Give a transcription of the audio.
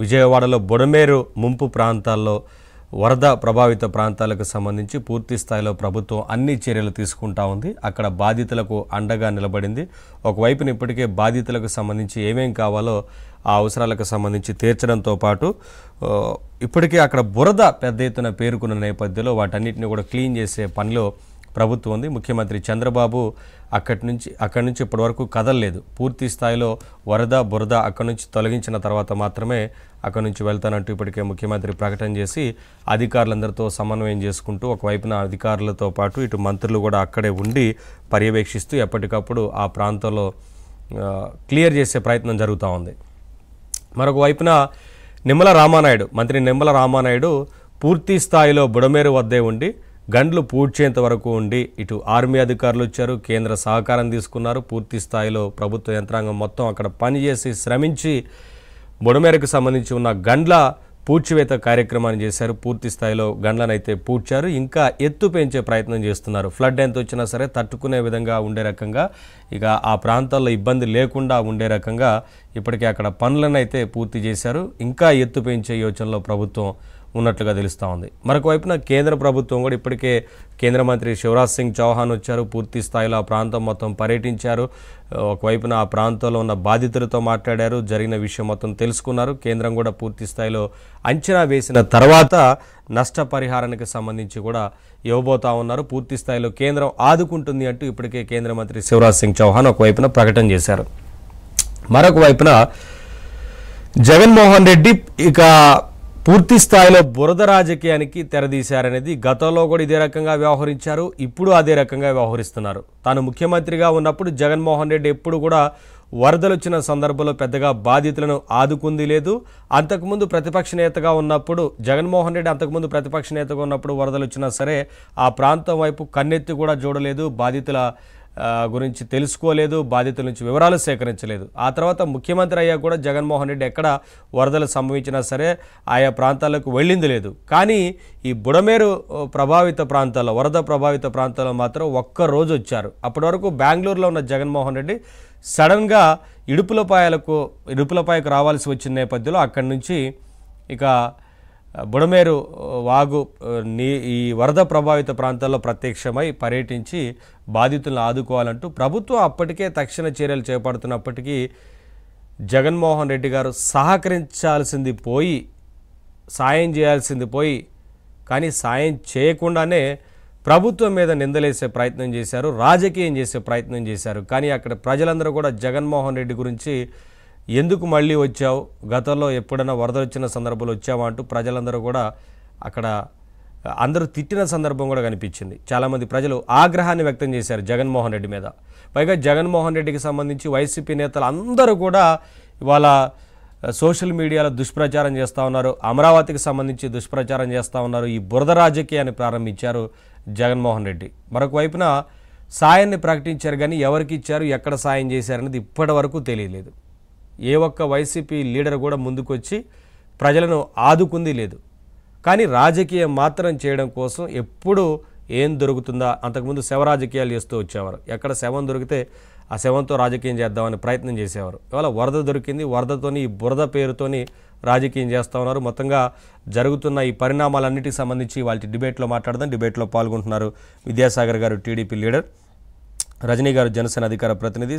విజయవాడలో బుడమేరు ముంపు ప్రాంతాల్లో వరద ప్రభావిత ప్రాంతాలకు సంబంధించి పూర్తి స్థాయిలో ప్రభుత్వం అన్ని చర్యలు తీసుకుంటా ఉంది. అక్కడ బాధితులకు అండగా నిలబడింది. ఒకవైపున ఇప్పటికే బాధితులకు సంబంధించి ఏమేం కావాలో ఆ అవసరాలకు సంబంధించి తీర్చడంతో పాటు ఇప్పటికే అక్కడ బురద పెద్ద ఎత్తున పేరుకున్న నేపథ్యంలో వాటన్నిటిని కూడా క్లీన్ చేసే పనిలో ప్రభుత్వం ఉంది. ముఖ్యమంత్రి చంద్రబాబు అక్కడి నుంచి ఇప్పటివరకు కదలలేదు. పూర్తి స్థాయిలో బురద అక్కడి నుంచి తొలగించిన తర్వాత మాత్రమే అక్కడి నుంచి వెళ్తానంటూ ఇప్పటికే ముఖ్యమంత్రి ప్రకటన చేసి అధికారులందరితో సమన్వయం చేసుకుంటూ ఒకవైపున అధికారులతో పాటు ఇటు మంత్రులు కూడా అక్కడే ఉండి పర్యవేక్షిస్తూ ఎప్పటికప్పుడు ఆ ప్రాంతంలో క్లియర్ చేసే ప్రయత్నం జరుగుతూ ఉంది. మరొక వైపున మంత్రి నిమ్మల రామానాయుడు పూర్తి స్థాయిలో బుడమేరు వద్దే ఉండి గండ్లు పూడ్చేంత వరకు ఉండి ఇటు ఆర్మీ అధికారులు వచ్చారు, కేంద్ర సహకారం తీసుకున్నారు. పూర్తి స్థాయిలో ప్రభుత్వ యంత్రాంగం మొత్తం అక్కడ పనిచేసి శ్రమించి బుడమేరకు సంబంధించి ఉన్న గండ్ల పూడ్చివేత కార్యక్రమాన్ని చేశారు. పూర్తి స్థాయిలో గండ్లనైతే పూడ్చారు. ఇంకా ఎత్తు పెంచే ప్రయత్నం చేస్తున్నారు. ఫ్లడ్ ఎంత వచ్చినా సరే తట్టుకునే విధంగా ఉండే రకంగా ఇక ఆ ప్రాంతాల్లో ఇబ్బంది లేకుండా ఉండే రకంగా ఇప్పటికే అక్కడ పనులను పూర్తి చేశారు. ఇంకా ఎత్తు పెంచే యోచనలో ప్రభుత్వం ఉన్నట్లుగా తెలుస్తూ ఉంది. మరొక వైపున కేంద్ర ప్రభుత్వం కూడా ఇప్పటికే కేంద్ర మంత్రి శివరాజ్ సింగ్ చౌహాన్ వచ్చారు. పూర్తి స్థాయిలో ఆ ప్రాంతం మొత్తం పర్యటించారు. ఒకవైపున ఆ ప్రాంతంలో ఉన్న బాధితులతో మాట్లాడారు. జరిగిన విషయం మొత్తం తెలుసుకున్నారు. కేంద్రం కూడా పూర్తి స్థాయిలో అంచనా వేసిన తర్వాత నష్టపరిహారానికి సంబంధించి కూడా ఇవ్వబోతా ఉన్నారు. పూర్తి స్థాయిలో కేంద్రం ఆదుకుంటుంది అంటూ ఇప్పటికే కేంద్ర మంత్రి శివరాజ్ సింగ్ చౌహాన్ ఒకవైపున ప్రకటన చేశారు. మరొక వైపున జగన్మోహన్ రెడ్డి ఇక పూర్తి స్థాయిలో బురద రాజకీయానికి తెరదీశారనేది గతంలో కూడా ఇదే రకంగా వ్యవహరించారు. ఇప్పుడు అదే రకంగా వ్యవహరిస్తున్నారు. తాను ముఖ్యమంత్రిగా ఉన్నప్పుడు జగన్మోహన్ రెడ్డి ఎప్పుడు కూడా వరదలు వచ్చిన సందర్భంలో పెద్దగా బాధితులను ఆదుకుంది లేదు. అంతకుముందు ప్రతిపక్ష నేతగా ఉన్నప్పుడు జగన్మోహన్ రెడ్డి ప్రతిపక్ష నేతగా ఉన్నప్పుడు వరదలు వచ్చినా సరే ఆ ప్రాంతం వైపు కన్నెత్తి కూడా చూడలేదు. బాధితుల గురించి తెలుసుకోలేదు. బాధితుల నుంచి వివరాలు సేకరించలేదు. ఆ తర్వాత ముఖ్యమంత్రి అయ్యాక కూడా జగన్మోహన్ రెడ్డి ఎక్కడ వరదలు సంభవించినా సరే ఆయా ప్రాంతాలకు వెళ్ళింది లేదు. కానీ ఈ బుడమేరు వరద ప్రభావిత ప్రాంతాల్లో మాత్రం ఒక్కరోజు వచ్చారు. అప్పటి వరకు బెంగళూరులో ఉన్న జగన్మోహన్ రెడ్డి సడన్గా ఇడుపులపాయకు రావాల్సి వచ్చిన నేపథ్యంలో అక్కడి నుంచి ఇక బుడమేరు వాగు ఈ వరద ప్రభావిత ప్రాంతాల్లో ప్రత్యక్షమై పర్యటించి బాధితులను ఆదుకోవాలంటూ ప్రభుత్వం అప్పటికే తక్షణ చర్యలు చేపడుతున్నప్పటికీ జగన్మోహన్ రెడ్డి గారు సహకరించాల్సింది పోయి సాయం చేయాల్సింది పోయి కానీ సాయం చేయకుండానే ప్రభుత్వం మీద నిందలేసే ప్రయత్నం చేశారు. రాజకీయం చేసే ప్రయత్నం చేశారు. కానీ అక్కడ ప్రజలందరూ కూడా జగన్మోహన్ రెడ్డి గురించి ఎందుకు మళ్ళీ వచ్చావు, గతంలో ఎప్పుడైనా వరద వచ్చిన సందర్భంలో వచ్చావా అంటూ ప్రజలందరూ కూడా అక్కడ అందరూ తిట్టిన సందర్భం కూడా కనిపించింది. చాలామంది ప్రజలు ఆగ్రహాన్ని వ్యక్తం చేశారు జగన్మోహన్ రెడ్డి మీద. పైగా జగన్మోహన్ రెడ్డికి సంబంధించి వైసీపీ నేతలు అందరూ కూడా ఇవాళ సోషల్ మీడియాలో దుష్ప్రచారం చేస్తూ ఉన్నారు. అమరావతికి సంబంధించి దుష్ప్రచారం చేస్తూ ఉన్నారు. ఈ బురద రాజకీయాన్ని ప్రారంభించారు జగన్మోహన్ రెడ్డి. మరొక వైపున సాయాన్ని ప్రకటించారు కానీ ఎవరికి ఇచ్చారు, ఎక్కడ సాయం చేశారనేది ఇప్పటి వరకు తెలియలేదు. ఏ ఒక్క వైసీపీ లీడర్ కూడా ముందుకొచ్చి ప్రజలను ఆదుకుంది లేదు. కానీ రాజకీయం మాత్రం చేయడం కోసం ఎప్పుడు ఏం దొరుకుతుందా, అంతకుముందు శవ రాజకీయాలు చేస్తూ వచ్చేవారు. ఎక్కడ శవం దొరికితే ఆ శవంతో రాజకీయం చేద్దామని ప్రయత్నం చేసేవారు. ఇవాళ వరద దొరికింది, వరదతోని ఈ బురద పేరుతోని రాజకీయం చేస్తూ ఉన్నారు. మొత్తంగా జరుగుతున్న ఈ పరిణామాలన్నిటికి సంబంధించి వాళ్ళ డిబేట్లో మాట్లాడదాం. డిబేట్లో పాల్గొంటున్నారు విద్యాసాగర్ గారు టీడీపీ లీడర్, రజనీ గారు జనసేన అధికార ప్రతినిధి,